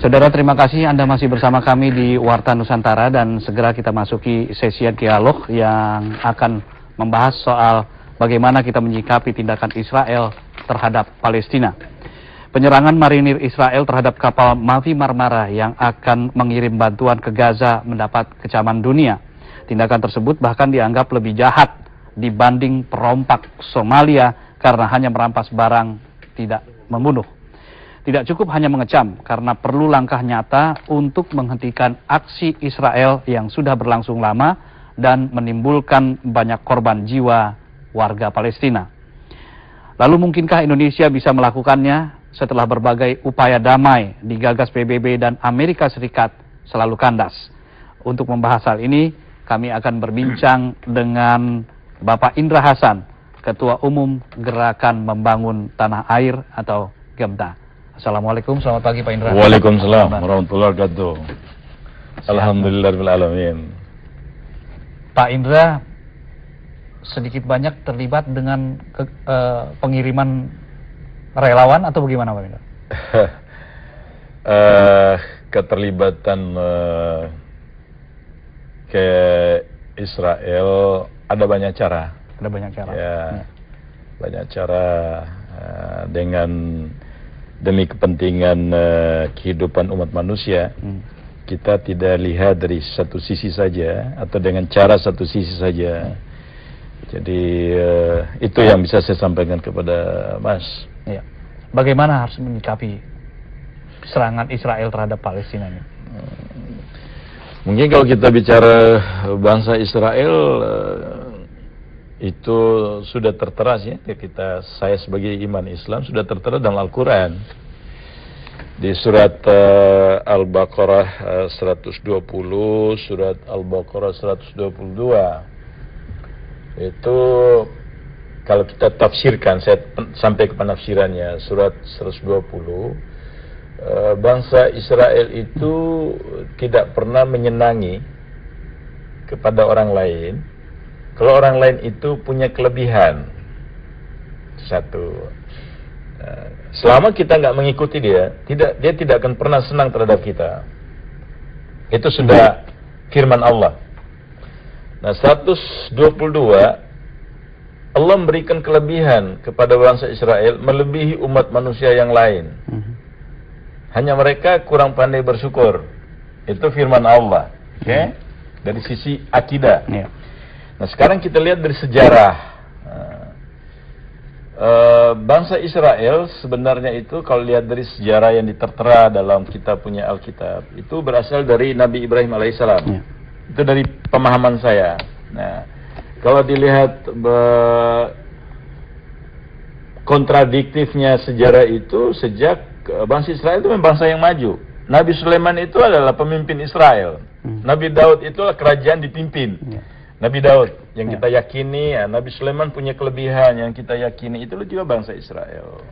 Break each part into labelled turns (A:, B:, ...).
A: Saudara, terima kasih Anda masih bersama kami di Warta Nusantara, dan segera kita masuki sesi dialog yang akan membahas soal bagaimana kita menyikapi tindakan Israel terhadap Palestina. Penyerangan marinir Israel terhadap kapal Mavi Marmara yang akan mengirim bantuan ke Gaza mendapat kecaman dunia. Tindakan tersebut bahkan dianggap lebih jahat dibanding perompak Somalia karena hanya merampas barang, tidak membunuh. Tidak cukup hanya mengecam, karena perlu langkah nyata untuk menghentikan aksi Israel yang sudah berlangsung lama dan menimbulkan banyak korban jiwa warga Palestina. Lalu mungkinkah Indonesia bisa melakukannya setelah berbagai upaya damai digagas PBB dan Amerika Serikat selalu kandas? Untuk membahas hal ini, kami akan berbincang dengan Bapak Indra Hasan, Ketua Umum Gerakan Membangun Tanah Air atau GEMTA. Assalamualaikum, selamat pagi Pak Indra.
B: Waalaikumsalam warahmatullahi wabarakatuh. Alhamdulillahirrahmanirrahim.
A: Pak Indra sedikit banyak terlibat dengan pengiriman relawan atau bagaimana Pak Indra?
B: Keterlibatan ke Israel ada banyak cara.
A: Ada banyak cara.
B: Ya, banyak cara dengan demi kepentingan kehidupan umat manusia. Kita tidak lihat dari satu sisi saja atau dengan cara satu sisi saja. Jadi itu yang bisa saya sampaikan kepada Mas.
A: Ya. Bagaimana harus menyikapi serangan Israel terhadap Palestina ini?
B: Mungkin kalau kita bicara bangsa Israel, itu sudah tertera ya, saya sebagai iman Islam sudah tertera dalam Al-Quran di surat Al-Baqarah 120, surat Al-Baqarah 122. Itu kalau kita tafsirkan, saya sampai ke penafsirannya, surat 120, bangsa Israel itu tidak pernah menyenangi kepada orang lain kalau orang lain itu punya kelebihan. Satu, selama kita nggak mengikuti dia tidak akan pernah senang terhadap kita. Itu sudah firman Allah. Nah, 122, Allah memberikan kelebihan kepada bangsa Israel melebihi umat manusia yang lain. Hanya mereka kurang pandai bersyukur. Itu firman Allah. Okay? Dari sisi akidah. Nah, sekarang kita lihat dari sejarah. Bangsa Israel sebenarnya itu kalau lihat dari sejarah yang ditertera dalam kita punya Alkitab, itu berasal dari Nabi Ibrahim alaihissalam. Itu dari pemahaman saya. Nah, kalau dilihat kontradiktifnya sejarah itu, sejak bangsa Israel itu memang bangsa yang maju. Nabi Sulaiman itu adalah pemimpin Israel. Nabi Daud itulah kerajaan dipimpin. Nabi Daud yang kita yakini, Nabi Sulaiman punya kelebihan yang kita yakini, itu juga bangsa Israel.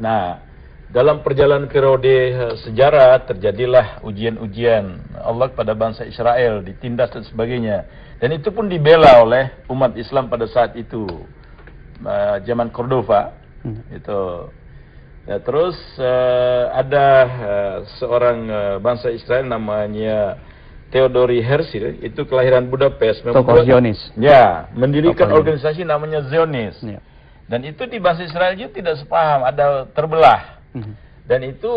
B: Nah, dalam perjalanan periode sejarah terjadilah ujian-ujian Allah kepada bangsa Israel, ditindas dan sebagainya. Dan itu pun dibela oleh umat Islam pada saat itu, zaman Cordova. Itu. Ya, terus ada seorang bangsa Israel namanya Theodori Herzl, itu kelahiran Budapest,
A: tokoh Zionis.
B: Ya, mendirikan organisasi namanya Zionis. Dan itu di bangsa Israel juga tidak sepaham, ada terbelah. Dan itu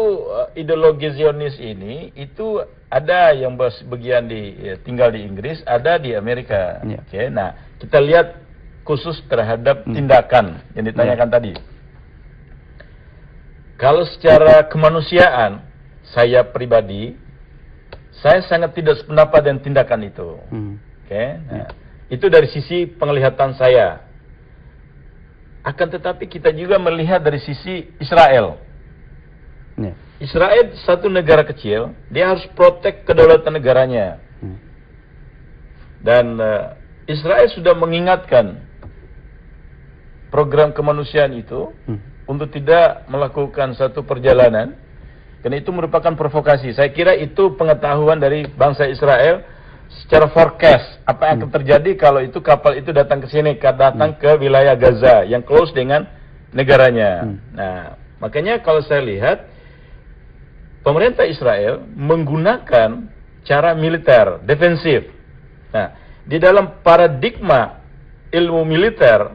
B: ideologi Zionis ini itu ada yang bagian tinggal di Inggris, ada di Amerika. Oke, nah kita lihat khusus terhadap tindakan yang ditanyakan tadi. Kalau secara kemanusiaan, saya pribadi, saya sangat tidak sependapat dengan tindakan itu. Nah, itu dari sisi penglihatan saya. Akan tetapi kita juga melihat dari sisi Israel. Israel satu negara kecil, dia harus protek kedaulatan negaranya. Dan Israel sudah mengingatkan program kemanusiaan itu untuk tidak melakukan satu perjalanan, karena itu merupakan provokasi. Saya kira itu pengetahuan dari bangsa Israel secara forecast apa yang akan terjadi kalau itu kapal itu datang ke sini, datang ke wilayah Gaza yang close dengan negaranya. Nah, makanya kalau saya lihat pemerintah Israel menggunakan cara militer, defensif. Nah, di dalam paradigma ilmu militer,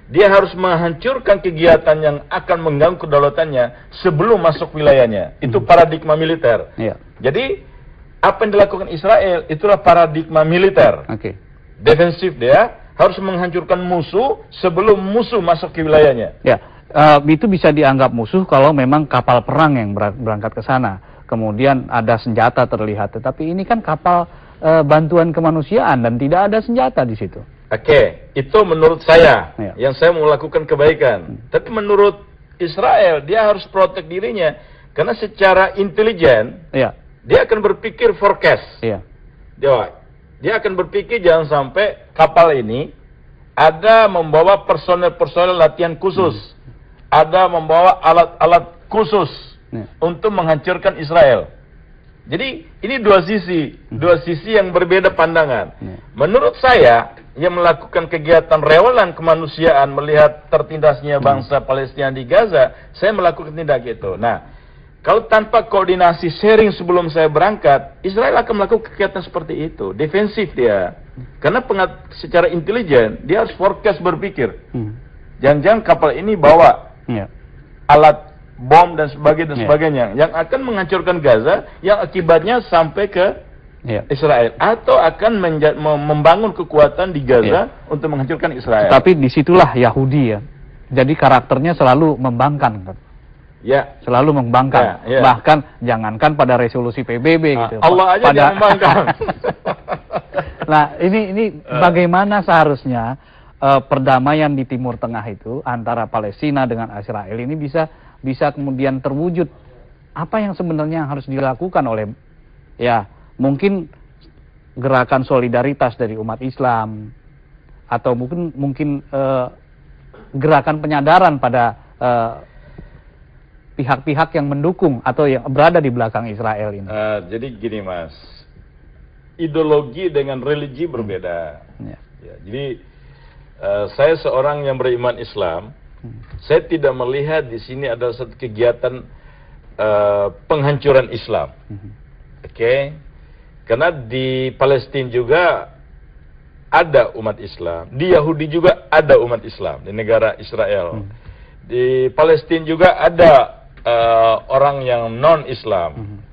B: dia harus menghancurkan kegiatan yang akan mengganggu kedaulatannya sebelum masuk wilayahnya. Itu paradigma militer.
A: Iya.
B: Jadi, apa yang dilakukan Israel, itulah paradigma militer.
A: Oke.
B: Defensif, dia harus menghancurkan musuh sebelum musuh masuk ke wilayahnya.
A: Ya, itu bisa dianggap musuh kalau memang kapal perang yang berangkat ke sana. Kemudian ada senjata terlihat, tetapi ini kan kapal bantuan kemanusiaan dan tidak ada senjata di situ.
B: Oke, itu menurut saya,
A: Ya.
B: yang saya mau lakukan kebaikan. Tapi menurut Israel, dia harus protek dirinya. Karena secara intelijen,
A: Iya.
B: dia akan berpikir forecast.
A: Iya.
B: Dia akan berpikir jangan sampai kapal ini ada membawa personel-personel latihan khusus. Ada membawa alat-alat khusus untuk menghancurkan Israel. Jadi ini dua sisi yang berbeda pandangan. Menurut saya, yang melakukan kegiatan rewalan kemanusiaan melihat tertindasnya bangsa Palestina di Gaza, saya melakukan tindak itu. Nah, kalau tanpa koordinasi sharing sebelum saya berangkat, Israel akan melakukan kegiatan seperti itu, defensif dia. Karena secara intelijen, dia harus forecast berpikir. Jangan-jangan kapal ini bawa alat bom dan sebagainya, yang akan menghancurkan Gaza, yang akibatnya sampai ke Israel, atau akan membangun kekuatan di Gaza untuk menghancurkan Israel.
A: Tapi disitulah Yahudi ya. Jadi karakternya selalu membangkang kan.
B: Ya.
A: Selalu membangkang.
B: Ya.
A: Bahkan jangankan pada resolusi PBB gitu.
B: Allah aja yang membangkang.
A: Nah, ini bagaimana seharusnya perdamaian di Timur Tengah itu antara Palestina dengan Israel ini bisa kemudian terwujud. Apa yang sebenarnya harus dilakukan oleh mungkin gerakan solidaritas dari umat Islam, atau mungkin gerakan penyadaran pada pihak-pihak yang mendukung atau yang berada di belakang Israel ini.
B: Jadi gini Mas, ideologi dengan religi berbeda. Ya, jadi saya seorang yang beriman Islam, saya tidak melihat di sini ada satu kegiatan penghancuran Islam. Oke? Karena di Palestina juga ada umat Islam, di Yahudi juga ada umat Islam, di negara Israel. Di Palestina juga ada orang yang non-Islam.